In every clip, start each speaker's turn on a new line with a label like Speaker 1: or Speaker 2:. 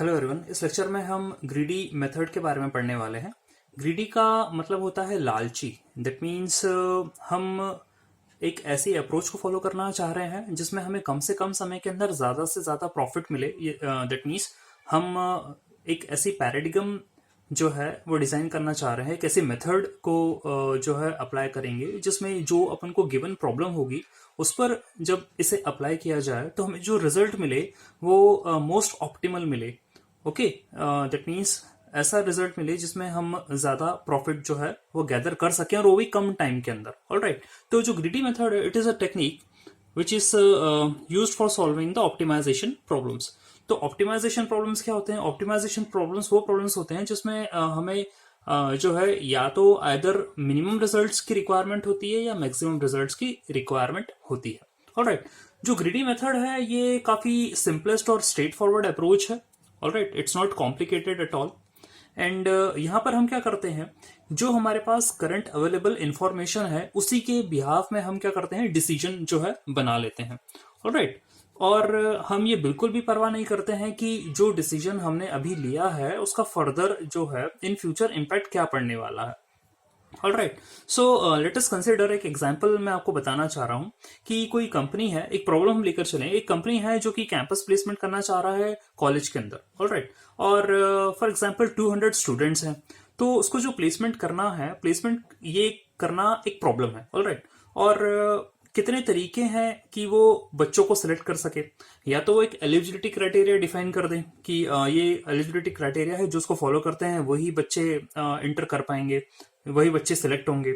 Speaker 1: Hello everyone. इस lecture में हम ग्रीडी मेथड के बारे में पढ़ने वाले हैं। ग्रीडी का मतलब होता है लालची। दैट मीन्स हम एक ऐसी अप्रोच को फॉलो करना चाह रहे हैं जिसमें हमें कम से कम समय के अंदर ज़्यादा से ज़्यादा प्रॉफिट मिले। दैट मीन्स हम एक ऐसी पैराडिगम जो है वो डिज़ाइन करना चाह रहे हैं, एक ऐसी मेथड को जो है अप्लाई करेंगे जिसमें जो अपन को गिवन प्रॉब्लम होगी उस पर जब इसे अप्लाई किया जाए तो हमें जो रिजल्ट मिले वो मोस्ट ऑप्टिमल मिले। ओके, दैट मीन्स ऐसा रिजल्ट मिले जिसमें हम ज्यादा प्रॉफिट जो है वो गैदर कर सकें और वो भी कम टाइम के अंदर। ऑलराइट, तो जो ग्रीडी मेथड है it is a technique which is used for solving the optimisation problems. तो ऑप्टिमाइजेशन प्रॉब्लम्स क्या होते हैं? ऑप्टिमाइजेशन प्रॉब्लम्स वो प्रॉब्लम्स होते हैं जिसमें हमें जो है या तो आइदर मिनिमम रिजल्ट्स की रिक्वायरमेंट होती है या मैक्सिमम रिजल्ट्स की रिक्वायरमेंट होती है। ऑलराइट, जो ग्रीडी मेथड है ये काफी सिंपलेस्ट और स्ट्रेट फॉरवर्ड अप्रोच है। Alright, it's not complicated at all. And यहाँ पर हम क्या करते हैं, जो हमारे पास करंट अवेलेबल इंफॉर्मेशन है उसी के बिहाफ में हम क्या करते हैं, डिसीजन जो है बना लेते हैं। ऑलराइट, और हम ये बिल्कुल भी परवाह नहीं करते हैं कि जो डिसीजन हमने अभी लिया है उसका फर्दर जो है इन फ्यूचर इम्पैक्ट क्या पड़ने वाला है। Alright, so let us consider. एक एग्जांपल मैं आपको बताना चाह रहा हूं कि कोई कंपनी है, एक प्रॉब्लम हम लेकर चलें। एक कंपनी है जो कि कैंपस प्लेसमेंट करना चाह रहा है कॉलेज के अंदर। ऑलराइट, और फॉर एग्जांपल 200 स्टूडेंट्स हैं, तो उसको जो प्लेसमेंट करना है, प्लेसमेंट ये करना एक प्रॉब्लम है। ऑलराइट, और कितने तरीके हैं कि वो बच्चों को सिलेक्ट कर सके। या तो वो एक एलिजिबिलिटी क्राइटेरिया डिफाइन कर दें कि ये एलिजिबिलिटी क्राइटेरिया है, जो उसको फॉलो करते हैं वही बच्चे इंटर कर पाएंगे, वही बच्चे सिलेक्ट होंगे।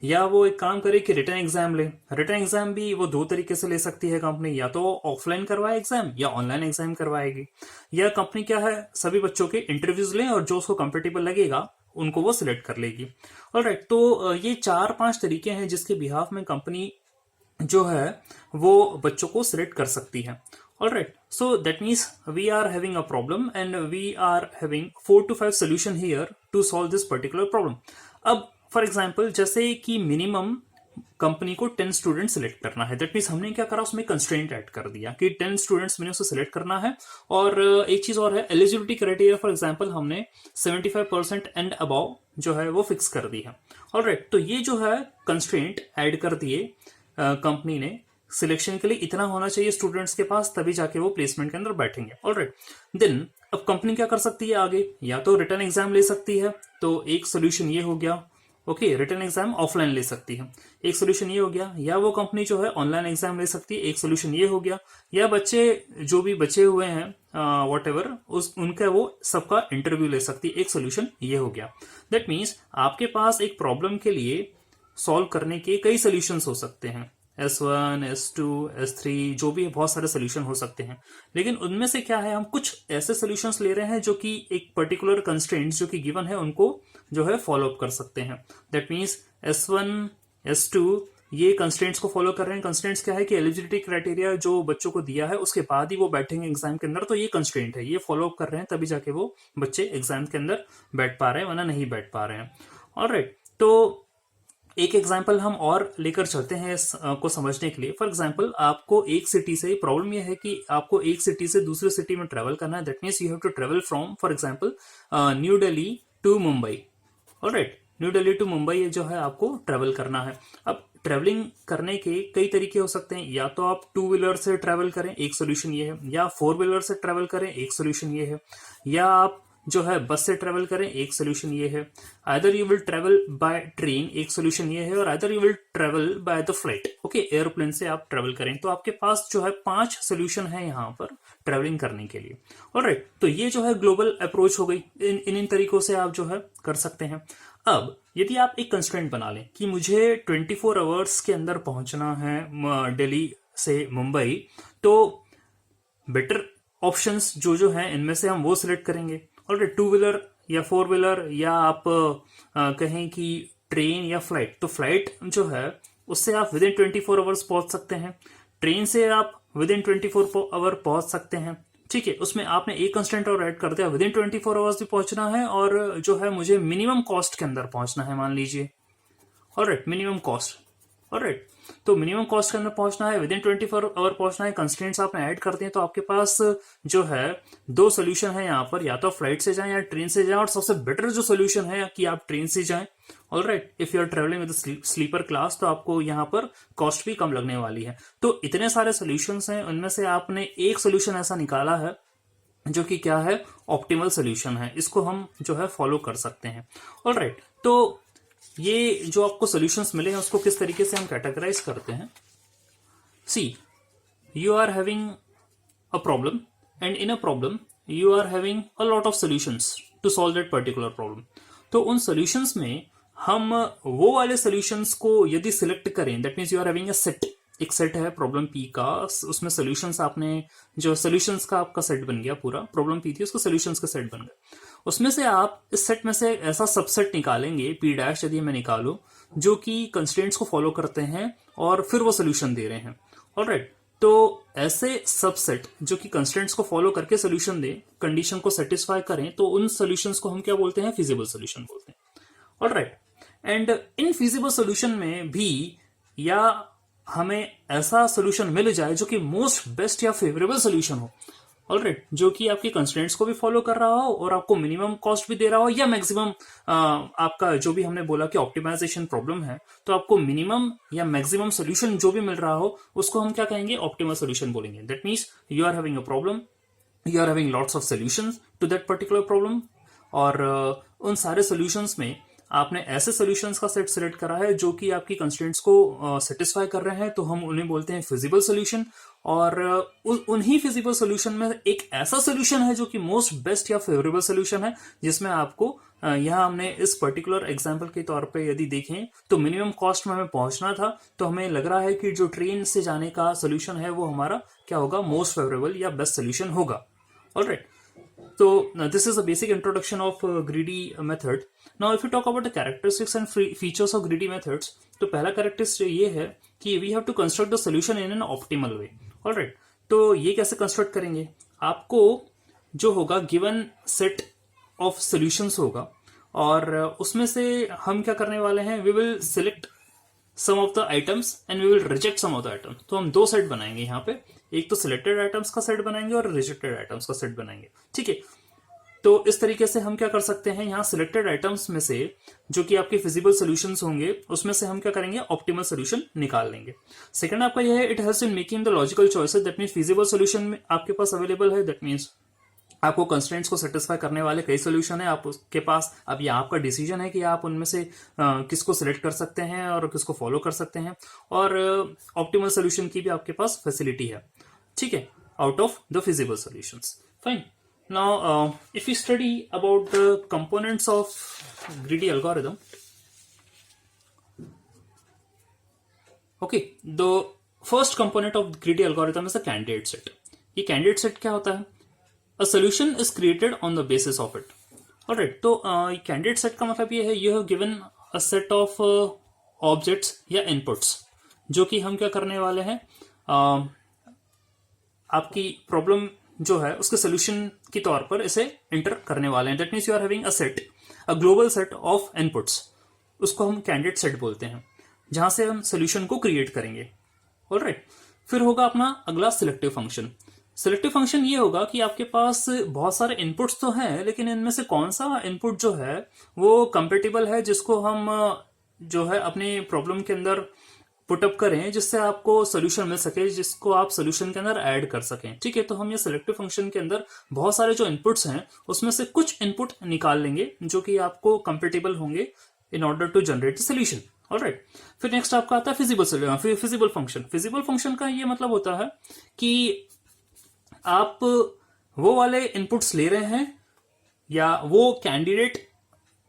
Speaker 1: या वो एक काम करे कि रिटन एग्जाम ले। रिटन एग्जाम भी वो दो तरीके से ले सकती है कंपनी, या तो ऑफलाइन करवाए एग्जाम या ऑनलाइन एग्जाम करवाएगी। या कंपनी क्या है, सभी बच्चों के इंटरव्यूज लें और जो उसको कंपेटेबल लगेगा उनको वो सिलेक्ट कर लेगी। ऑलराइट, तो ये 4-5 तरीके हैं जिसके बिहाफ में कंपनी जो है वो बच्चों को सिलेक्ट कर सकती है। Alright, so that means we are having a problem and we are having 4 to 5 solution here to solve this particular problem. अब फॉर एग्जाम्पल जैसे कि मिनिमम कंपनी को 10 स्टूडेंट सिलेक्ट करना है। दैट मीन्स हमने क्या करा, उसमें कंस्ट्रेंट ऐड कर दिया कि 10 स्टूडेंट्स मिनिमम से सिलेक्ट करना है। और एक चीज और है, एलिजिबिलिटी क्राइटेरिया फॉर एग्जांपल हमने 75% एंड अबव जो है वो फिक्स कर दी है। ऑलराइट, तो ये जो है कंस्ट्रेंट ऐड कर दिए कंपनी ने। सिलेक्शन के लिए इतना होना चाहिए स्टूडेंट्स के पास, तभी जाके वो प्लेसमेंट के अंदर बैठेंगे। ऑलराइट, देन अब कंपनी क्या कर सकती है आगे, या तो रिटर्न एग्जाम ले सकती है, तो एक सोल्यूशन ये हो गया। ओके, रिटर्न एग्जाम ऑफलाइन ले सकती है, एक सोल्यूशन ये हो गया। या वो कंपनी जो है ऑनलाइन एग्जाम ले सकती है, एक सोल्यूशन ये हो गया। या बच्चे जो भी बचे हुए हैं वॉट एवर उस उनका वो सबका इंटरव्यू ले सकती है, एक सोल्यूशन ये हो गया। दैट मीन्स आपके पास एक प्रॉब्लम के लिए सॉल्व करने के कई सोल्यूशंस हो सकते हैं, S1, S2, S3, जो भी है, बहुत सारे सोल्यूशन हो सकते हैं। लेकिन उनमें से क्या है, हम कुछ ऐसे सोल्यूशंस ले रहे हैं जो कि एक पर्टिकुलर कंस्ट्रेंट्स जो कि गिवन है उनको जो है फॉलो अप कर सकते हैं। दैट मीन्स S1, S2 ये कंस्ट्रेंट्स को फॉलो कर रहे हैं। कंस्ट्रेंट्स क्या है कि एलिजिबिलिटी क्राइटेरिया जो बच्चों को दिया है उसके बाद ही वो बैठेंगे एग्जाम के अंदर, तो ये कंस्ट्रेंट है, ये फॉलो अप कर रहे हैं, तभी जाके वो बच्चे एग्जाम के अंदर बैठ पा रहे हैं, वरना नहीं बैठ पा रहे हैं। ऑलराइट, तो एक एग्जाम्पल हम और लेकर चलते हैं को समझने के लिए। फॉर एग्जाम्पल आपको एक सिटी से, प्रॉब्लम यह है कि आपको एक सिटी से दूसरे सिटी में ट्रेवल करना है। That means you have to travel from for example New Delhi to Mumbai. Alright, New Delhi to Mumbai जो है आपको ट्रेवल करना है। अब ट्रेवलिंग करने के कई तरीके हो सकते हैं, या तो आप 2 व्हीलर से ट्रेवल करें, एक सोल्यूशन ये है। या 4 व्हीलर से ट्रेवल करें, एक सोल्यूशन ये है। या आप जो है बस से ट्रेवल करें, एक सोल्यूशन ये है। Either you will travel by train, एक सोल्यूशन ये है। और either you will travel by the flight, okay, airplane से आप ट्रेवल करें। तो आपके पास जो है 5 सोल्यूशन है यहाँ पर ट्रेवलिंग करने के लिए। ऑलराइट, तो ये जो है ग्लोबल अप्रोच हो गई। इन तरीकों से आप जो है कर सकते हैं। अब यदि आप एक कंस्ट्रेंट बना लें कि मुझे 24 आवर्स के अंदर पहुंचना है दिल्ली से मुंबई, तो बेटर ऑप्शंस जो हैं इनमें से हम वो सिलेक्ट करेंगे। और 2 व्हीलर या 4 व्हीलर, या आप कहें कि ट्रेन या फ्लाइट, तो फ्लाइट जो है उससे आप विद इन 24 आवर्स पहुंच सकते हैं। ट्रेन से आप विद इन 24 आवर पहुंच सकते हैं। ठीक है, उसमें आपने एक कंस्टेंट और ऐड कर दिया, विद इन 24 आवर्स भी पहुंचना है, और जो है मुझे मिनिमम कॉस्ट के अंदर पहुंचना है, मान लीजिए। Alright, minimum cost. ऑलराइट, तो मिनिमम कॉस्ट के अंदर पहुंचना है, विद इन 24 आवर पहुंचना है, कंस्ट्रेंट्स आपने ऐड करते हैं तो आपके पास जो है दो सोल्यूशन है यहाँ पर, या तो फ्लाइट से जाएं या ट्रेन से जाएं, और सबसे बेटर जो सोल्यूशन है कि आप ट्रेन से जाएं। Alright, if you are travelling with sleeper class तो आपको यहाँ पर कॉस्ट भी कम लगने वाली है। तो इतने सारे सोल्यूशंस हैं, उनमें से आपने एक सोल्यूशन ऐसा निकाला है जो कि क्या है, ऑप्टिमल सोल्यूशन है, इसको हम जो है फॉलो कर सकते हैं। ऑलराइट, तो ये जो आपको सोल्यूशंस मिले हैं उसको किस तरीके से हम कैटेगराइज करते हैं। सी, you are having a problem, and in a problem you are having a lot of solutions to solve that particular problem। तो उन solutions में हम वो वाले solutions को यदि select करें, that means you are having a set, एक सेट है प्रॉब्लम पी का, उसमें सॉल्यूशंस आपने जो सॉल्यूशंस का आपका सेट बन गया, पूरा प्रॉब्लम पी थी उसका सॉल्यूशंस का सेट बन गया। उसमें से आप इस सेट में से ऐसा सबसेट निकालेंगे पी डैश, यदि मैं निकालूं, जो कि कंस्ट्रेंट्स को फॉलो करते हैं और फिर वो सोल्यूशन दे रहे हैं। ऑलराइट, तो ऐसे सबसेट जो कि कंस्ट्रेंट्स को फॉलो करके सोल्यूशन दे, कंडीशन को सेटिस्फाई करें, तो उन सोल्यूशंस को हम क्या बोलते हैं, फिजिबल सोल्यूशन बोलते हैं। Alright, and in feasible solution में भी या हमें ऐसा सोल्यूशन मिल जाए जो कि मोस्ट बेस्ट या फेवरेबल सोल्यूशन हो, ऑलराइट, जो कि आपकी कंस्ट्रेंट्स को भी फॉलो कर रहा हो और आपको मिनिमम कॉस्ट भी दे रहा हो, या मैक्सिमम आपका जो भी हमने बोला कि ऑप्टिमाइजेशन प्रॉब्लम है, तो आपको मिनिमम या मैक्सिमम सोल्यूशन जो भी मिल रहा हो उसको हम क्या कहेंगे, ऑप्टिमल सोल्यूशन बोलेंगे। That means you are having a problem, you are having lots of solutions to that particular problem, और उन सारे सोल्यूशंस में आपने ऐसे सॉल्यूशंस का सेट सिलेक्ट करा है जो कि आपकी कंस्ट्रेंट्स को सेटिस्फाई कर रहे हैं, तो हम उन्हें बोलते हैं फिजिबल सॉल्यूशन। और उन्हीं फिजिबल सॉल्यूशन में एक ऐसा सॉल्यूशन है जो कि मोस्ट बेस्ट या फेवरेबल सॉल्यूशन है, जिसमें आपको यहाँ हमने इस पर्टिकुलर एग्जांपल के तौर पे यदि देखें तो मिनिमम कॉस्ट में हमें पहुंचना था, तो हमें लग रहा है कि जो ट्रेन से जाने का सोल्यूशन है वो हमारा क्या होगा, मोस्ट फेवरेबल या बेस्ट सोल्यूशन होगा। Alright, so this is a basic introduction of greedy method. Now if you talk about the characteristics and features of greedy methods, तो पहला characteristic ये है कि we have to construct the solution in an optimal way. Alright, तो ये कैसे construct करेंगे, आपको जो होगा given set of solutions होगा, और उसमें से हम क्या करने वाले हैं, we will select some of the items and we will reject some of the items। तो हम दो सेट बनाएंगे यहाँ पे, एक तो सिलेक्टेड आइटम्स का सेट बनाएंगे और रिजेक्टेड आइटम्स का सेट बनाएंगे। ठीक है, तो इस तरीके से हम क्या कर सकते हैं, यहाँ सिलेक्टेड आइटम्स में से जो कि आपके फिजिबल सॉल्यूशंस होंगे उसमें से हम क्या करेंगे, ऑप्टिमल सॉल्यूशन निकाल लेंगे। सेकंड आपका यह है, it helps in making the logical choices. That means feasible solution में आपके पास अवेलेबल है, दैट मींस आपको कंस्ट्रेंट्स को सेटिस्फाई करने वाले कई सोल्यूशन है आपके पास। अब ये आपका डिसीजन है कि आप उनमें से किसको सिलेक्ट कर सकते हैं और किसको फॉलो कर सकते हैं, और ऑप्टिमल सोल्यूशन की भी आपके पास फैसिलिटी है। ठीक है, out of the feasible solutions. Fine, now if you study about the components of greedy algorithm, okay, the first component of greedy algorithm is a candidate set. ये कैंडिडेट सेट क्या होता है, A solution is created on the basis of it. Alright, तो candidate set का मतलब ये है, you have given a set of objects या inputs, जो कि हम क्या करने वाले हैं, आपकी प्रॉब्लम जो है उसके सोल्यूशन के तौर पर इसे एंटर करने वाले हैं। That means you are having a set, a global set of inputs, उसको हम कैंडिडेट सेट बोलते हैं, जहां से हम सोल्यूशन को क्रिएट करेंगे। ऑलराइट, फिर होगा अपना अगला सिलेक्टिव फंक्शन। सिलेक्टिव फंक्शन ये होगा कि आपके पास बहुत सारे इनपुट्स तो हैं, लेकिन इनमें से कौन सा इनपुट जो है वो कंपेटिबल है, जिसको हम जो है अपने प्रॉब्लम के अंदर पुटअप करें, जिससे आपको सोल्यूशन मिल सके, जिसको आप सोल्यूशन के अंदर ऐड कर सकें। ठीक है, तो हम ये सिलेक्टिव फंक्शन के अंदर बहुत सारे जो इनपुट्स हैं उसमें से कुछ इनपुट निकाल लेंगे जो कि आपको कंपेटिबल होंगे in order to generate the solution. Alright, फिर नेक्स्ट आपका आता है फिजिबल फंक्शन। फिजिबल फंक्शन का ये मतलब होता है कि आप वो वाले इनपुट्स ले रहे हैं या वो कैंडिडेट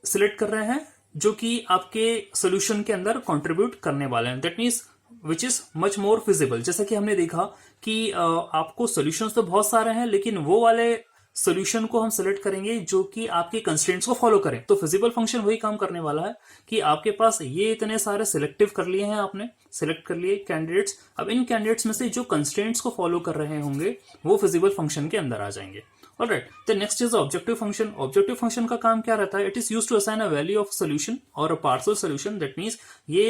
Speaker 1: सिलेक्ट कर रहे हैं जो कि आपके सोल्यूशन के अंदर कंट्रीब्यूट करने वाले हैं। That means which is much more feasible. जैसा कि हमने देखा कि आपको सोल्यूशंस तो बहुत सारे हैं, लेकिन वो वाले सोल्यूशन को हम सिलेक्ट करेंगे जो कि आपके कंस्ट्रेंट्स को फॉलो करें। तो फिजिबल फंक्शन वही काम करने वाला है कि आपके पास ये इतने सारे सिलेक्टिव कर लिए हैं, आपने सिलेक्ट कर लिए कैंडिडेट्स। अब इन कैंडिडेट्स में से जो कंस्ट्रेंट्स को फॉलो कर रहे होंगे वो फिजिबल फंक्शन के अंदर आ जाएंगे। Alright, the next is objective function. Objective function का काम क्या रहता है? It is use to assign a value of solution और a partial solution. That means ये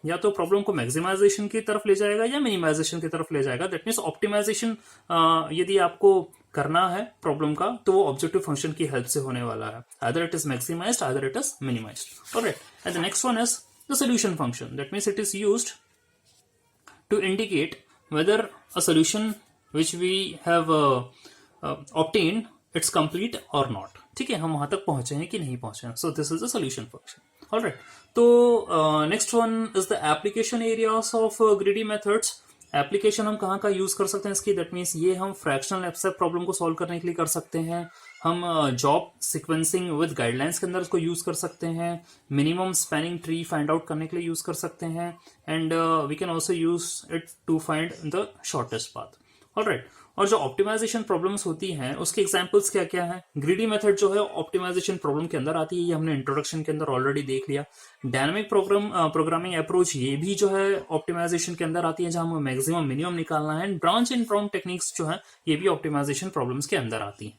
Speaker 1: या तो प्रॉब्लम को मैक्सिमाइजेशन की तरफ ले जाएगा या मिनिमाइजेशन की तरफ ले जाएगा। दैट मीन्स ऑप्टिमाइजेशन यदि आपको करना है प्रॉब्लम का, तो वो ऑब्जेक्टिव फंक्शन की हेल्प से होने वाला है। Either it is maximised, either it is minimised. Alright, and the next one is the solution function. That means it is used to indicate whether a solution which we have obtained it's complete or not। ठीक है, हम वहां तक पहुंचे हैं कि नहीं पहुंचे हैं। So this is the solution function. Alright, तो next one is the application areas of greedy methods. Application हम कहाँ का यूज कर सकते हैं इसकी? दैट मीन्स ये हम फ्रैक्शनल एब्स्ट्रैक्ट प्रॉब्लम को सॉल्व करने के लिए कर सकते हैं। हम जॉब सीक्वेंसिंग विद गाइडलाइंस के अंदर इसको यूज कर सकते हैं। Minimum spanning tree find out करने के लिए यूज कर सकते हैं। And we can also use it to find the shortest path. Alright, और जो ऑप्टिमाइजेशन प्रॉब्लम्स होती हैं उसके एग्जांपल्स क्या क्या हैं? ग्रीडी मेथड जो है ऑप्टिमाइजेशन प्रॉब्लम के अंदर आती है, ये हमने इंट्रोडक्शन के अंदर ऑलरेडी देख लिया। डायनामिक प्रोग्रामिंग अप्रोच ये भी जो है ऑप्टिमाइजेशन के अंदर आती है, जहां हमें मैक्सिमम मिनिमम निकालना है। ब्रांच एंड बाउंड टेक्निक्स जो है ये भी ऑप्टिमाइजेशन प्रॉब्लम्स के अंदर आती है।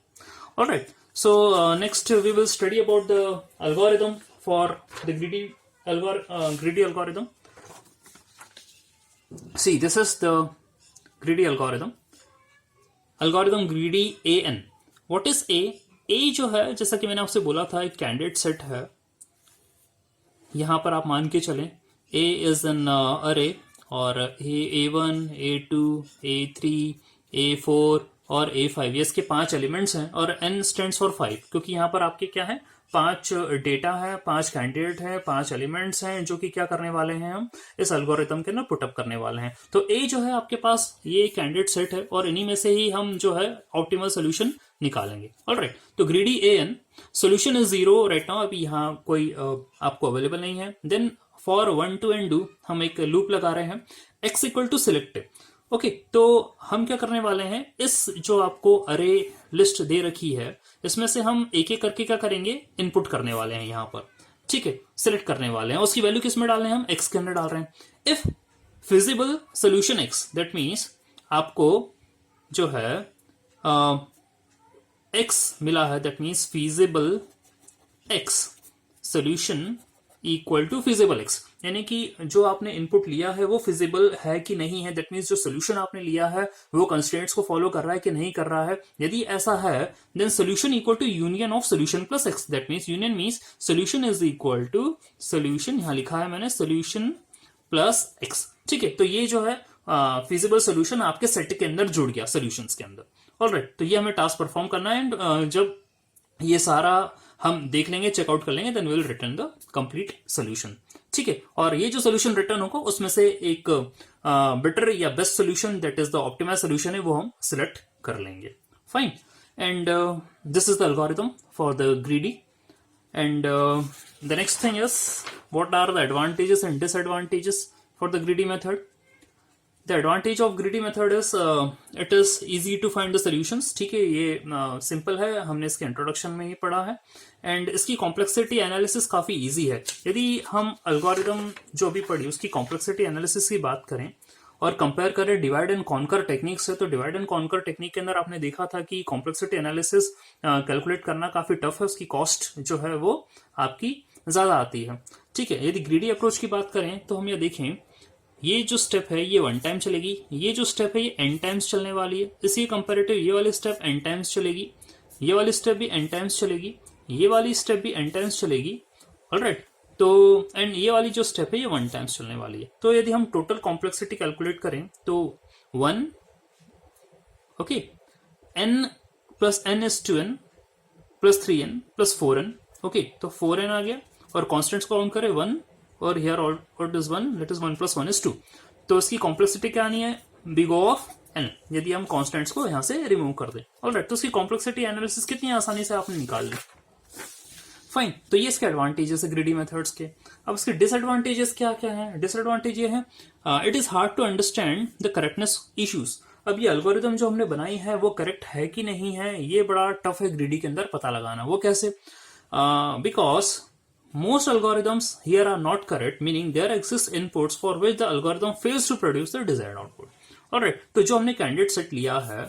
Speaker 1: Alright, so next we will study about the algorithm for the greedy algorithm. See, this is the greedy algorithm greedy AN. What is A? A जो है, जैसा कि मैंने आपसे बोला था, एक कैंडिडेट सेट है। यहां पर आप मान के चलें A is an array और A1, A2, A3, A4 और A5 ये इसके 5 एलिमेंट्स हैं और N स्टैंड्स फॉर 5, क्योंकि यहां पर आपके क्या है, 5 डेटा है, 5 कैंडिडेट है, 5 एलिमेंट्स हैं जो कि क्या करने वाले हैं, हम इस एल्गोरिथम के ना पुटअप करने वाले हैं। तो A जो है आपके पास ये कैंडिडेट सेट है और इन्हीं में से ही हम जो है ऑप्टिमल सोल्यूशन निकालेंगे। ऑलराइट, तो greedy AN solution is 0 right now, अभी यहाँ कोई आपको अवेलेबल नहीं है। Then for 1 to n do हम एक लूप लगा रहे हैं x equal to select. Okay, तो हम क्या करने वाले हैं, इस जो आपको अरे लिस्ट दे रखी है इसमें से हम एक एक करके क्या करेंगे, इनपुट करने वाले हैं यहाँ पर। ठीक है, सिलेक्ट करने वाले हैं, उसकी वैल्यू किस में डाल रहे हैं, हम x के अंदर डाल रहे हैं। If feasible solution x, that means आपको जो है x मिला है, that means feasible x solution equal to feasible x, यानी कि जो आपने इनपुट लिया है वो फिजिबल है कि नहीं है। दैट मीन्स जो सोल्यूशन आपने लिया है वो कंस्ट्रेंट्स को फॉलो कर रहा है कि नहीं कर रहा है। यदि ऐसा है then solution equal to union of solution plus x। That means union means solution is equal to solution, यहां लिखा है मैंने सोल्यूशन प्लस x। ठीक है, तो ये जो है फिजिबल सोल्यूशन आपके सेट के अंदर जुड़ गया, सोल्यूशंस के अंदर। ऑलराइट, तो ये हमें टास्क परफॉर्म करना है। एंड जब ये सारा हम देख लेंगे, चेकआउट कर लेंगे, then we will return the complete solution. ठीक है, और ये जो सोल्यूशन रिटर्न होगा उसमें से एक बेटर या best solution that is the optimise solution है वो हम सिलेक्ट कर लेंगे। Fine, and this is the algorithm for the greedy. And the next thing is what are the advantages and disadvantages for the greedy method. The advantage of greedy method is it is easy to find the solutions। ठीक है, ये simple है, हमने इसके introduction में ही पढ़ा है। And इसकी कॉम्प्लेक्सिटी एनालिसिस काफ़ी इजी है। यदि हम एल्गोरिथम जो भी पढ़ी उसकी कॉम्प्लेक्सिटी एनालिसिस की बात करें और कंपेयर करें डिवाइड एंड कॉन्कर टेक्निक से, तो डिवाइड एंड कॉन्कर टेक्निक के अंदर आपने देखा था कि कॉम्प्लेक्सिटी एनालिसिस कैलकुलेट करना काफ़ी टफ है, उसकी कॉस्ट जो है वो आपकी ज़्यादा आती है। ठीक है, यदि ग्रीडी अप्रोच की बात करें तो हम ये देखें, ये जो स्टेप है ये 1 टाइम चलेगी, ये जो स्टेप है ये n टाइम्स चलने वाली है। इसी कंपैरेटिव ये वाली स्टेप n टाइम्स चलेगी, ये वाली स्टेप भी n टाइम्स चलेगी, ये वाली स्टेप भी n टाइम्स चलेगी। ऑलराइट, तो एंड ये वाली जो स्टेप है ये 1 टाइम्स चलने वाली है। तो यदि हम टोटल कॉम्प्लेक्सिटी कैलकुलेट करें तो 1 okay n plus n is 2n plus 3n plus 4n। Okay, तो 4n आ गया और कॉन्स्टेंट्स को काउंट करें 1 और here what is 1, that is 1 plus 1 is 2। तो इसकी कॉम्प्लेक्सिटी क्या आनी है, बिग O ऑफ n, यदि हम कॉन्स्टेंट्स को यहां से रिमूव कर दें। ऑलराइट, तो इसकी कॉम्प्लेक्सिटी एनालिसिस कितनी आसानी से आपने निकाल ली। फाइन, तो ये इसके एडवांटेजेस है ग्रीडी मेथड्स के। अब इसके डिसएडवांटेजेस क्या क्या है? डिसएडवांटेज ये है it is hard to understand the correctness issues. अब ये एल्गोरिथम जो हमने बनाई है वो करेक्ट है कि नहीं है, ये बड़ा टफ है ग्रीडी के अंदर पता लगाना। वो कैसे? Because most algorithms here are not correct, meaning there exist inputs for which the algorithm fails to produce the desired output। Alright, तो जो हमने कैंडिडेट सेट लिया है,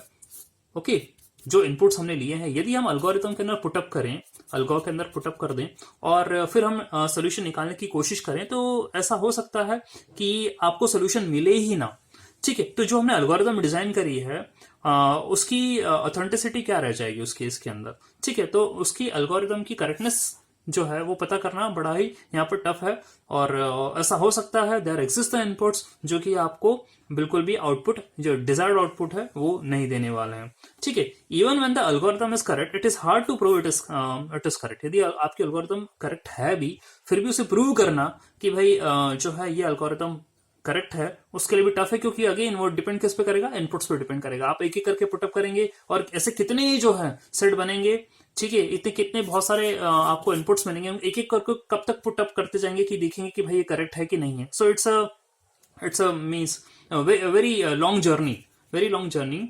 Speaker 1: ओके, जो इनपुट्स हमने लिए हैं, यदि हम एल्गोरिथम के अंदर पुटअप करें, अलगो के अंदर पुटअप कर दें और फिर हम सोल्यूशन निकालने की कोशिश करें, तो ऐसा हो सकता है कि आपको सोल्यूशन मिले ही ना। ठीक है, तो जो हमने एल्गोरिथम डिजाइन करी है उसकी ऑथेंटिसिटी क्या रह जाएगी उस केस के अंदर। ठीक है, तो उसकी एल्गोरिथम की करेक्टनेस जो है वो पता करना बड़ा ही यहाँ पर टफ है। और ऐसा हो सकता है देयर एग्जिस्ट द इनपुट्स जो कि आपको बिल्कुल भी आउटपुट, जो डिजायर्ड आउटपुट है, वो नहीं देने वाले हैं। ठीक है, even when the algorithm is correct, it is hard to prove it is correct. यदि आपकी एल्गोरिथम करेक्ट है भी, फिर भी उसे प्रूव करना कि भाई जो है ये एल्गोरिथम करेक्ट है, उसके लिए भी टफ है, क्योंकि अगेन वो डिपेंड किस पे करेगा, इनपुट्स पे डिपेंड करेगा। आप एक एक करके पुटअप करेंगे और ऐसे कितने जो है सेट बनेंगे। ठीक है, इतने कितने बहुत सारे आपको इनपुट्स मिलेंगे, एक एक करके कब तक पुटअप करते जाएंगे कि देखेंगे कि भाई ये करेक्ट है कि नहीं है। So it's a means very long journey, very long journey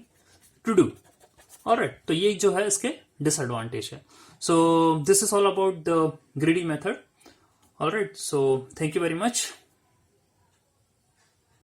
Speaker 1: to do. Alright, तो ये जो है इसके डिसएडवांटेज है। So this is all about the greedy method. Alright, so thank you very much.